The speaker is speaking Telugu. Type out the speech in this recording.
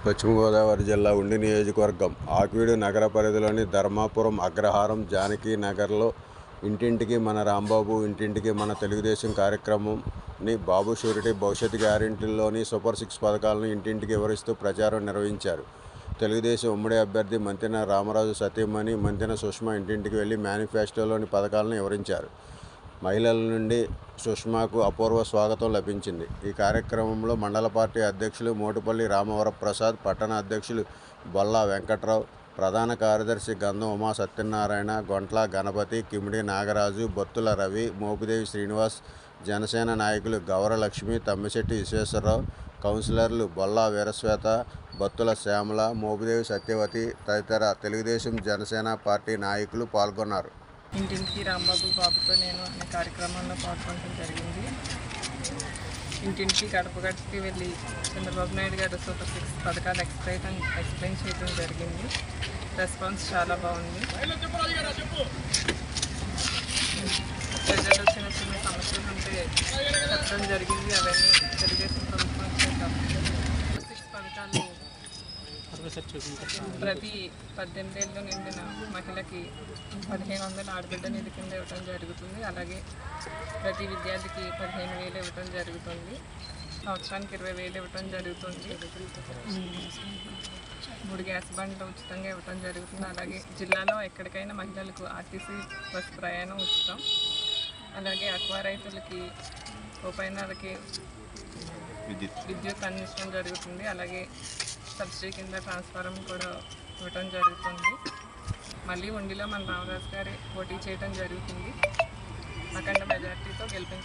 పశ్చిమ గోదావరి జిల్లా ఉండి నియోజకవర్గం ఆకివీడు నగర పరిధిలోని ధర్మాపురం అగ్రహారం జానకి నగర్లో ఇంటింటికి మన రాంబాబు ఇంటింటికి మన తెలుగుదేశం కార్యక్రమంని బాబు షూరిటీ భవిష్యత్తు గ్యారెంటీల్లోని సూపర్ 6 పథకాలను ఇంటింటికి వివరిస్తూ ప్రచారం నిర్వహించారు. తెలుగుదేశం ఉమ్మడి అభ్యర్థి మంతెన రామరాజు సతీమణి మంతెన సుష్మ ఇంటింటికి వెళ్లి మేనిఫెస్టోలోని పథకాలను వివరించారు. మహిళల నుండి సుష్మాకు అపూర్వ స్వాగతం లభించింది. ఈ కార్యక్రమంలో మండల పార్టీ అధ్యక్షులు మోటుపల్లి రామవరప్రసాద్, పట్టణ అధ్యక్షులు బొల్లా వెంకట్రావు, ప్రధాన కార్యదర్శి గంధం ఉమా సత్యనారాయణ, గొంట్ల గణపతి, కిమిడి నాగరాజు, బొత్తుల రవి, మోపిదేవి శ్రీనివాస్, జనసేన నాయకులు గౌరలక్ష్మి, తమ్మిశెట్టి విశ్వేశ్వరరావు, కౌన్సిలర్లు బొల్లా వీరశ్వేత, బత్తుల శ్యామల, మోపిదేవి సత్యవతి తదితర తెలుగుదేశం జనసేన పార్టీ నాయకులు పాల్గొన్నారు. ఇంటింటికి రాంబాబు బాబుతో నేను అనే కార్యక్రమంలో పాల్గొనడం జరిగింది. ఇంటింటికి గడప గడపకి వెళ్ళి చంద్రబాబు నాయుడు గారు సూపర్ 6 పథకాలు ఎక్స్ప్లెయిన్ చేయడం జరిగింది. రెస్పాన్స్ చాలా బాగుంది. ప్రజలు చిన్న చిన్న సమస్యలు ఉంటే చెప్పడం జరిగింది. అవన్నీ తెలుగుదేశం ప్రభుత్వం 6 పథకాలు ప్రతి 18 ఏళ్ళు నిండిన మహిళకి 1500 ఆడబిడ్డ నిధి కింద ఇవ్వడం జరుగుతుంది. అలాగే ప్రతి విద్యార్థికి 15,000 ఇవ్వడం జరుగుతుంది. సంవత్సరానికి 20,000 ఇవ్వడం జరుగుతుంది. 3 గ్యాస్ బండ్లు ఉచితంగా ఇవ్వడం జరుగుతుంది. అలాగే జిల్లాలో ఎక్కడికైనా మహిళలకు ఆర్టీసీ బస్సు ప్రయాణం ఉచితం. అలాగే అక్వా రైతులకి రూపాయలకి విద్యుత్ అందించడం జరుగుతుంది. అలాగే సబ్సిడీ కింద ట్రాన్స్ఫారం కూడా ఇవ్వడం జరుగుతుంది. మళ్ళీ ఉండిలో మన రామరాజు గారి పోటీ చేయడం జరుగుతుంది. అఖండ మెజార్టీతో గెలిపించారు.